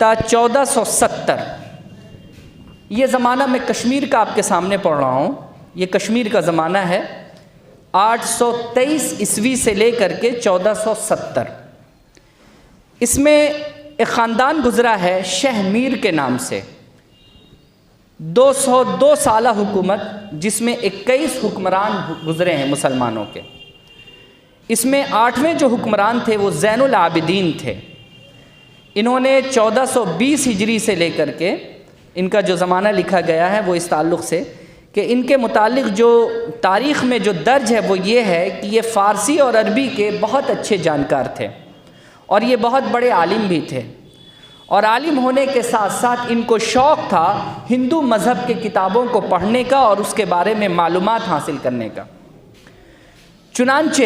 تا 1470 یہ زمانہ میں کشمیر کا آپ کے سامنے پڑھ رہا ہوں. یہ کشمیر کا زمانہ ہے 823 ء سے لے کر کے 1470. اس میں ایک خاندان گزرا ہے شہ میر کے نام سے. 202 سالہ حکومت جس میں 21 حکمران گزرے ہیں مسلمانوں کے. اس میں 8ویں جو حکمران تھے وہ زین العابدین تھے. انہوں نے 1420 ہجری سے لے کر کے ان کا جو زمانہ لکھا گیا ہے وہ اس تعلق سے کہ ان کے متعلق جو تاریخ میں جو درج ہے وہ یہ ہے کہ یہ فارسی اور عربی کے بہت اچھے جانکار تھے اور یہ بہت بڑے عالم بھی تھے. اور عالم ہونے کے ساتھ ساتھ ان کو شوق تھا ہندو مذہب کے کتابوں کو پڑھنے کا اور اس کے بارے میں معلومات حاصل کرنے کا. چنانچہ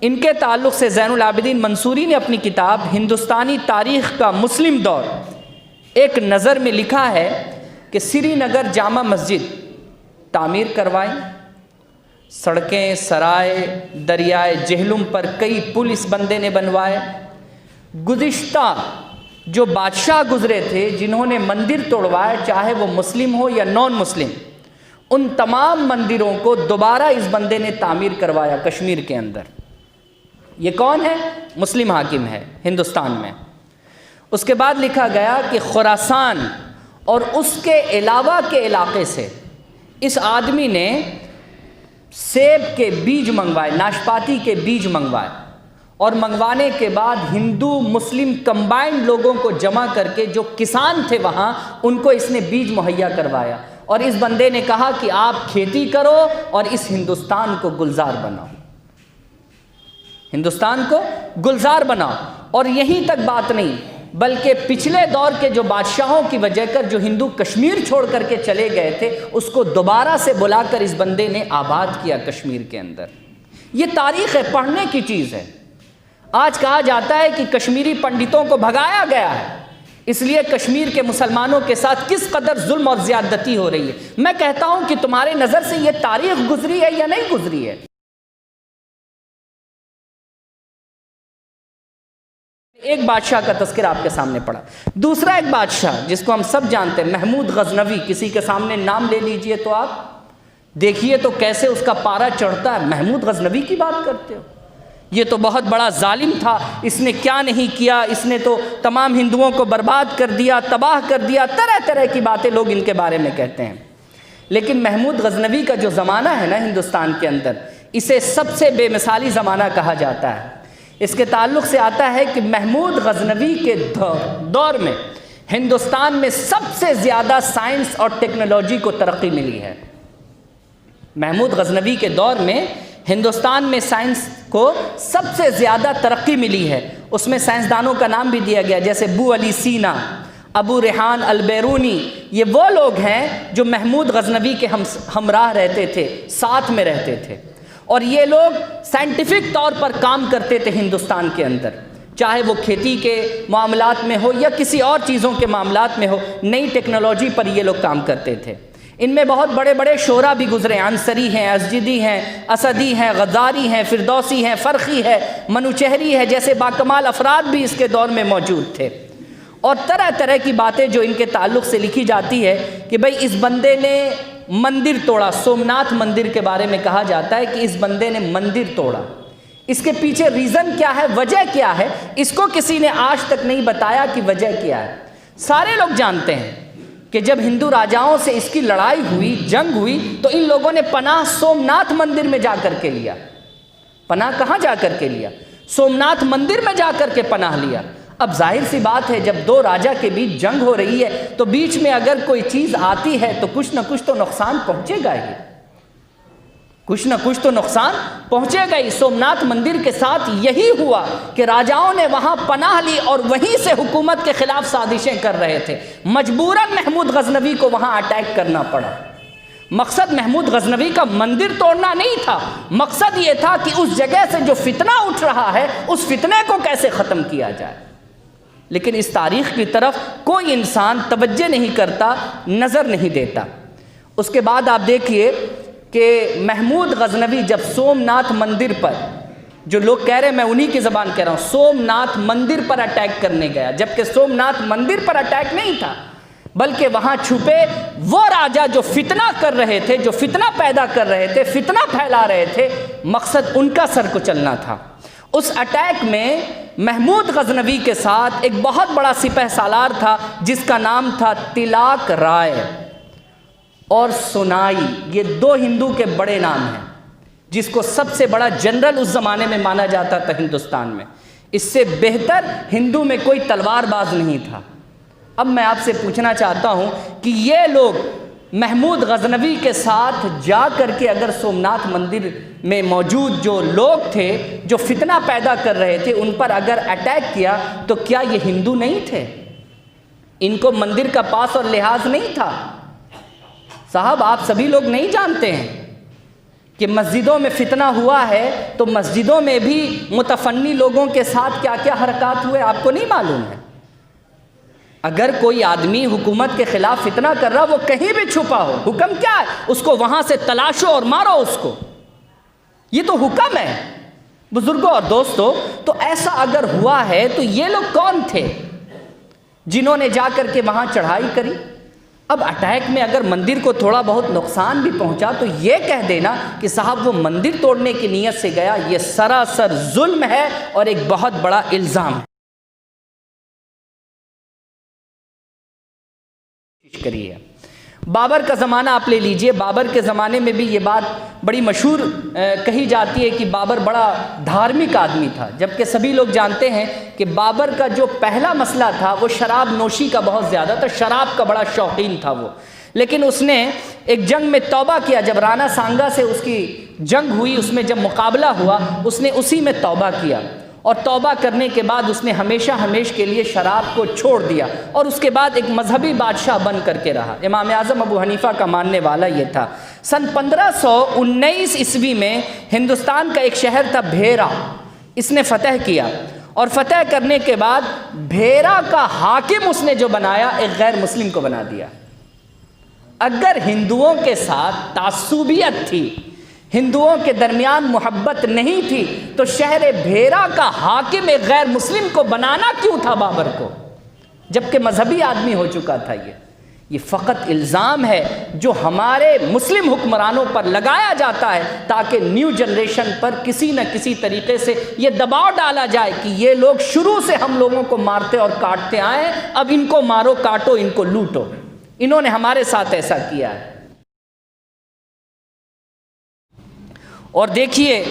ان کے تعلق سے زین العابدین منصوری نے اپنی کتاب ہندوستانی تاریخ کا مسلم دور ایک نظر میں لکھا ہے کہ سری نگر جامع مسجد تعمیر کروائیں، سڑکیں، سرائے، دریائے جہلم پر کئی پل اس بندے نے بنوائے. گزشتہ جو بادشاہ گزرے تھے جنہوں نے مندر توڑوائے چاہے وہ مسلم ہو یا نان مسلم، ان تمام مندروں کو دوبارہ اس بندے نے تعمیر کروایا کشمیر کے اندر. یہ کون ہے؟ مسلم حاکم ہے ہندوستان میں. اس کے بعد لکھا گیا کہ خراسان اور اس کے علاوہ کے علاقے سے اس آدمی نے سیب کے بیج منگوائے، ناشپاتی کے بیج منگوائے اور منگوانے کے بعد ہندو مسلم کمبائنڈ لوگوں کو جمع کر کے جو کسان تھے وہاں ان کو اس نے بیج مہیا کروایا اور اس بندے نے کہا کہ آپ کھیتی کرو اور اس ہندوستان کو گلزار بناؤ، ہندوستان کو گلزار بناؤ. اور یہیں تک بات نہیں بلکہ پچھلے دور کے جو بادشاہوں کی وجہ کر جو ہندو کشمیر چھوڑ کر کے چلے گئے تھے اس کو دوبارہ سے بلا کر اس بندے نے آباد کیا کشمیر کے اندر. یہ تاریخ ہے، پڑھنے کی چیز ہے. آج کہا جاتا ہے کہ کشمیری پنڈتوں کو بھگایا گیا ہے، اس لیے کشمیر کے مسلمانوں کے ساتھ کس قدر ظلم اور زیادتی ہو رہی ہے. میں کہتا ہوں کہ تمہارے نظر سے یہ تاریخ گزری ہے یا نہیں گزری ہے؟ ایک بادشاہ کا تذکرہ آپ کے سامنے پڑا. دوسرا ایک بادشاہ جس کو ہم سب جانتے ہیں محمود غزنوی. کسی کے سامنے نام لے لیجئے تو آپ دیکھیے تو کیسے اس کا پارا چڑھتا ہے. محمود غزنوی کی بات کرتے ہو؟ یہ تو بہت بڑا ظالم تھا، اس نے کیا نہیں کیا، اس نے تو تمام ہندوؤں کو برباد کر دیا، تباہ کر دیا. طرح طرح کی باتیں لوگ ان کے بارے میں کہتے ہیں. لیکن محمود غزنوی کا جو زمانہ ہے نا ہندوستان کے اندر، اسے سب سے بے مثالی زمانہ کہا جاتا ہے. اس کے تعلق سے آتا ہے کہ محمود غزنوی کے دور میں ہندوستان میں سب سے زیادہ سائنس اور ٹیکنالوجی کو ترقی ملی ہے. محمود غزنوی کے دور میں ہندوستان میں سائنس کو سب سے زیادہ ترقی ملی ہے. اس میں سائنسدانوں کا نام بھی دیا گیا جیسے بو علی سینا، ابو ریحان البیرونی. یہ وہ لوگ ہیں جو محمود غزنوی کے ہمراہ رہتے تھے، ساتھ میں رہتے تھے. اور یہ لوگ سائنٹیفک طور پر کام کرتے تھے ہندوستان کے اندر، چاہے وہ کھیتی کے معاملات میں ہو یا کسی اور چیزوں کے معاملات میں ہو. نئی ٹیکنالوجی پر یہ لوگ کام کرتے تھے. ان میں بہت بڑے بڑے شعراء بھی گزرے. عنصری ہیں، ازجدی ہیں، اسدی ہیں، غزاری ہیں، فردوسی ہیں، فرخی ہے، منوچہری ہے، جیسے باکمال افراد بھی اس کے دور میں موجود تھے. اور طرح طرح کی باتیں جو ان کے تعلق سے لکھی جاتی ہے کہ بھئی اس بندے نے مندر توڑا. سومناتھ مندر کے بارے میں کہا جاتا ہے کہ اس بندے نے مندر توڑا. اس کے پیچھے ریزن کیا ہے، وجہ کیا ہے، اس کو کسی نے آج تک نہیں بتایا کہ وجہ کیا ہے. سارے لوگ جانتے ہیں کہ جب ہندو راجاؤں سے اس کی لڑائی ہوئی، جنگ ہوئی، تو ان لوگوں نے پناہ سومناتھ مندر میں جا کر کے لیا. پناہ کہاں جا کر کے لیا؟ سومناتھ مندر میں جا کر کے پناہ لیا. اب ظاہر سی بات ہے جب دو راجا کے بیچ جنگ ہو رہی ہے تو بیچ میں اگر کوئی چیز آتی ہے تو کچھ نہ کچھ تو نقصان پہنچے گا ہی، کچھ نہ کچھ تو نقصان پہنچے گا ہی. سومناتھ مندر کے ساتھ یہی ہوا کہ راجاؤں نے وہاں پناہ لی اور وہیں سے حکومت کے خلاف سازشیں کر رہے تھے. مجبوراً محمود غزنوی کو وہاں اٹیک کرنا پڑا. مقصد محمود غزنوی کا مندر توڑنا نہیں تھا، مقصد یہ تھا کہ اس جگہ سے جو فتنہ اٹھ رہا ہے اس فتنے کو کیسے ختم کیا جائے. لیکن اس تاریخ کی طرف کوئی انسان توجہ نہیں کرتا، نظر نہیں دیتا. اس کے بعد آپ دیکھیے کہ محمود غزنوی جب سومناتھ مندر پر، جو لوگ کہہ رہے ہیں میں انہی کی زبان کہہ رہا ہوں، سومناتھ مندر پر اٹیک کرنے گیا، جبکہ سومناتھ مندر پر اٹیک نہیں تھا، بلکہ وہاں چھپے وہ راجا جو فتنہ کر رہے تھے، جو فتنہ پیدا کر رہے تھے، فتنہ پھیلا رہے تھے، مقصد ان کا سر کچلنا تھا۔ اس اٹیک میں محمود غزنوی کے ساتھ ایک بہت بڑا سپہ سالار تھا جس کا نام تھا تلاک رائے اور سنائی۔ یہ دو ہندو کے بڑے نام ہیں، جس کو سب سے بڑا جنرل اس زمانے میں مانا جاتا تھا ہندوستان میں۔ اس سے بہتر ہندو میں کوئی تلوار باز نہیں تھا۔ اب میں آپ سے پوچھنا چاہتا ہوں کہ یہ لوگ محمود غزنوی کے ساتھ جا کر کے اگر سومناتھ مندر میں موجود جو لوگ تھے، جو فتنہ پیدا کر رہے تھے، ان پر اگر اٹیک کیا تو کیا یہ ہندو نہیں تھے؟ ان کو مندر کا پاس اور لحاظ نہیں تھا؟ صاحب آپ سبھی لوگ نہیں جانتے ہیں کہ مسجدوں میں فتنہ ہوا ہے تو مسجدوں میں بھی متفنی لوگوں کے ساتھ کیا کیا حرکات ہوئے، آپ کو نہیں معلوم ہے؟ اگر کوئی آدمی حکومت کے خلاف فتنہ کر رہا، وہ کہیں بھی چھپا ہو، حکم کیا ہے؟ اس کو وہاں سے تلاشو اور مارو اس کو، یہ تو حکم ہے۔ بزرگوں اور دوستوں، تو ایسا اگر ہوا ہے تو یہ لوگ کون تھے جنہوں نے جا کر کے وہاں چڑھائی کری؟ اب اٹیک میں اگر مندر کو تھوڑا بہت نقصان بھی پہنچا تو یہ کہہ دینا کہ صاحب وہ مندر توڑنے کی نیت سے گیا، یہ سراسر ظلم ہے اور ایک بہت بڑا الزام ہے۔ کریے بابر کا زمانہ آپ لے لیجئے، بابر کے زمانے میں بھی یہ بات بڑی مشہور کہی جاتی ہے کہ بابر بڑا دھارمک آدمی تھا، جبکہ سبھی لوگ جانتے ہیں کہ بابر کا جو پہلا مسئلہ تھا وہ شراب نوشی کا بہت زیادہ تھا، شراب کا بڑا شوقین تھا وہ، لیکن اس نے ایک جنگ میں توبہ کیا، جب رانا سانگا سے اس کی جنگ ہوئی، اس میں جب مقابلہ ہوا، اس نے اسی میں توبہ کیا، اور توبہ کرنے کے بعد اس نے ہمیشہ ہمیش کے لیے شراب کو چھوڑ دیا، اور اس کے بعد ایک مذہبی بادشاہ بن کر کے رہا۔ امام اعظم ابو حنیفہ کا ماننے والا یہ تھا۔ سن 1519 عیسوی میں ہندوستان کا ایک شہر تھا بھیرا، اس نے فتح کیا، اور فتح کرنے کے بعد بھیرا کا حاکم اس نے جو بنایا ایک غیر مسلم کو بنا دیا۔ اگر ہندوؤں کے ساتھ تعصبیت تھی، ہندوؤں کے درمیان محبت نہیں تھی، تو شہر بھیرا کا حاکم ایک غیر مسلم کو بنانا کیوں تھا بابر کو، جبکہ مذہبی آدمی ہو چکا تھا؟ یہ فقط الزام ہے جو ہمارے مسلم حکمرانوں پر لگایا جاتا ہے تاکہ نیو جنریشن پر کسی نہ کسی طریقے سے یہ دباؤ ڈالا جائے کہ یہ لوگ شروع سے ہم لوگوں کو مارتے اور کاٹتے آئے، اب ان کو مارو کاٹو، ان کو لوٹو، انہوں نے ہمارے ساتھ ایسا کیا ہے۔ اور دیکھیے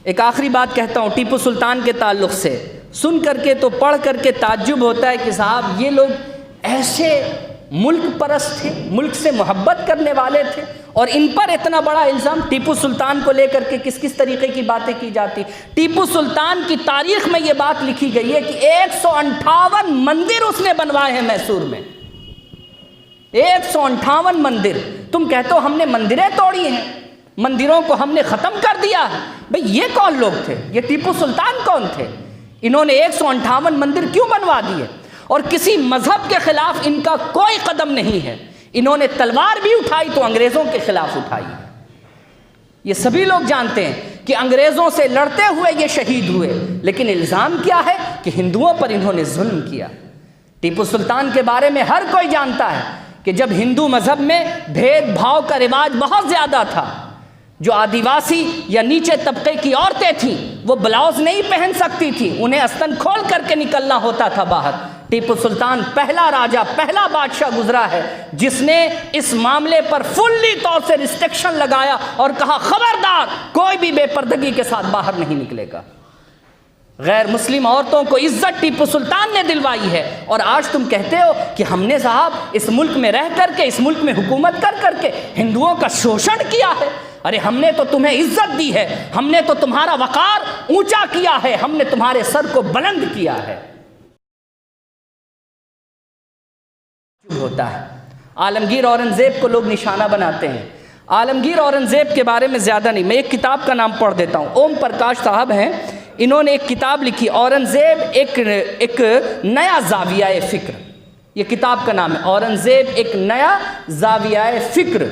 ایک آخری بات کہتا ہوں ٹیپو سلطان کے تعلق سے، سن کر کے تو پڑھ کر کے تعجب ہوتا ہے کہ صاحب یہ لوگ ایسے ملک پرست تھے، ملک سے محبت کرنے والے تھے، اور ان پر اتنا بڑا الزام ٹیپو سلطان کو لے کر کے کس کس طریقے کی باتیں کی جاتی۔ ٹیپو سلطان کی تاریخ میں یہ بات لکھی گئی ہے کہ 158 مندر اس نے بنوائے ہیں میسور میں، 158 مندر۔ تم کہتے ہو ہم نے مندریں توڑی ہیں، مندروں کو ہم نے ختم کر دیا ہے، بھئی یہ کون لوگ تھے؟ یہ ٹیپو سلطان کون تھے؟ انہوں نے 158 مندر کیوں بنوا دیے؟ اور کسی مذہب کے خلاف ان کا کوئی قدم نہیں ہے، انہوں نے تلوار بھی اٹھائی تو انگریزوں کے خلاف اٹھائی۔ یہ سبھی لوگ جانتے ہیں کہ انگریزوں سے لڑتے ہوئے یہ شہید ہوئے، لیکن الزام کیا ہے کہ ہندوؤں پر انہوں نے ظلم کیا۔ ٹیپو سلطان کے بارے میں ہر کوئی جانتا ہے کہ جب ہندو مذہب میں بھید بھاؤ کا رواج بہت زیادہ تھا، جو آدیواسی یا نیچے طبقے کی عورتیں تھیں وہ بلاؤز نہیں پہن سکتی تھی، انہیں استن کھول کر کے نکلنا ہوتا تھا باہر۔ ٹیپو سلطان پہلا راجا، پہلا بادشاہ گزرا ہے جس نے اس معاملے پر فلی طور سے ریسٹرکشن لگایا اور کہا خبردار کوئی بھی بے پردگی کے ساتھ باہر نہیں نکلے گا۔ غیر مسلم عورتوں کو عزت ٹیپو سلطان نے دلوائی ہے، اور آج تم کہتے ہو کہ ہم نے صاحب اس ملک میں رہ کر کے، اس ملک میں حکومت کر کر کے ہندوؤں کا شوشن کیا ہے۔ ارے ہم نے تو تمہیں عزت دی ہے، ہم نے تو تمہارا وقار اونچا کیا ہے، ہم نے تمہارے سر کو بلند کیا ہے۔ ہوتا ہے عالمگیر اورنگزیب کو لوگ نشانہ بناتے ہیں۔ عالمگیر اورنگزیب کے بارے میں زیادہ نہیں، میں ایک کتاب کا نام پڑھ دیتا ہوں، اوم پرکاش صاحب ہیں، انہوں نے ایک کتاب لکھی اورنگزیب ایک نیا زاویہ فکر، یہ کتاب کا نام ہے اورنگزیب ایک نیا زاویہ فکر۔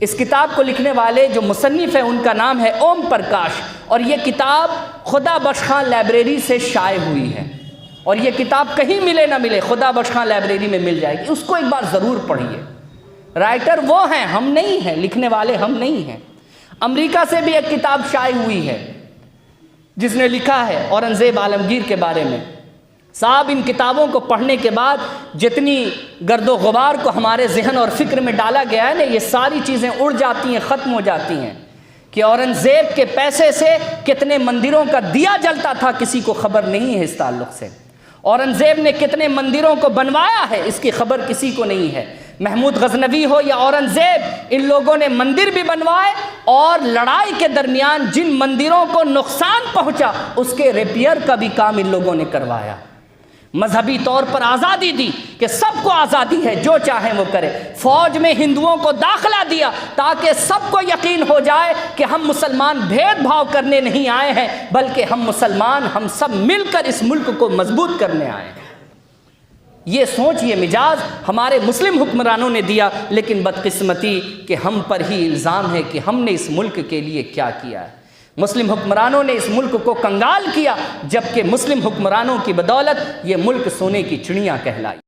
اس کتاب کو لکھنے والے جو مصنف ہیں ان کا نام ہے اوم پرکاش، اور یہ کتاب خدا بخش خان لائبریری سے شائع ہوئی ہے، اور یہ کتاب کہیں ملے نہ ملے خدا بخش خان لائبریری میں مل جائے گی، اس کو ایک بار ضرور پڑھیے۔ رائٹر وہ ہیں، ہم نہیں ہیں، لکھنے والے ہم نہیں ہیں۔ امریکہ سے بھی ایک کتاب شائع ہوئی ہے جس نے لکھا ہے اورنگزیب عالمگیر کے بارے میں۔ صاحب ان کتابوں کو پڑھنے کے بعد جتنی گرد و غبار کو ہمارے ذہن اور فکر میں ڈالا گیا ہے نا، یہ ساری چیزیں اڑ جاتی ہیں، ختم ہو جاتی ہیں کہ اورنگزیب کے پیسے سے کتنے مندروں کا دیا جلتا تھا کسی کو خبر نہیں ہے اس تعلق سے۔ اورنگزیب نے کتنے مندروں کو بنوایا ہے اس کی خبر کسی کو نہیں ہے۔ محمود غزنوی ہو یا اورنگزیب، ان لوگوں نے مندر بھی بنوائے اور لڑائی کے درمیان جن مندروں کو نقصان پہنچا اس کے ریپیئر کا بھی کام ان لوگوں نے کروایا۔ مذہبی طور پر آزادی دی کہ سب کو آزادی ہے، جو چاہیں وہ کرے۔ فوج میں ہندوؤں کو داخلہ دیا تاکہ سب کو یقین ہو جائے کہ ہم مسلمان بھید بھاؤ کرنے نہیں آئے ہیں، بلکہ ہم مسلمان ہم سب مل کر اس ملک کو مضبوط کرنے آئے ہیں۔ یہ سوچ، یہ مزاج ہمارے مسلم حکمرانوں نے دیا، لیکن بدقسمتی کہ ہم پر ہی الزام ہے کہ ہم نے اس ملک کے لیے کیا کیا ہے۔ مسلم حکمرانوں نے اس ملک کو کنگال کیا، جبکہ مسلم حکمرانوں کی بدولت یہ ملک سونے کی چڑیاں کہلائی۔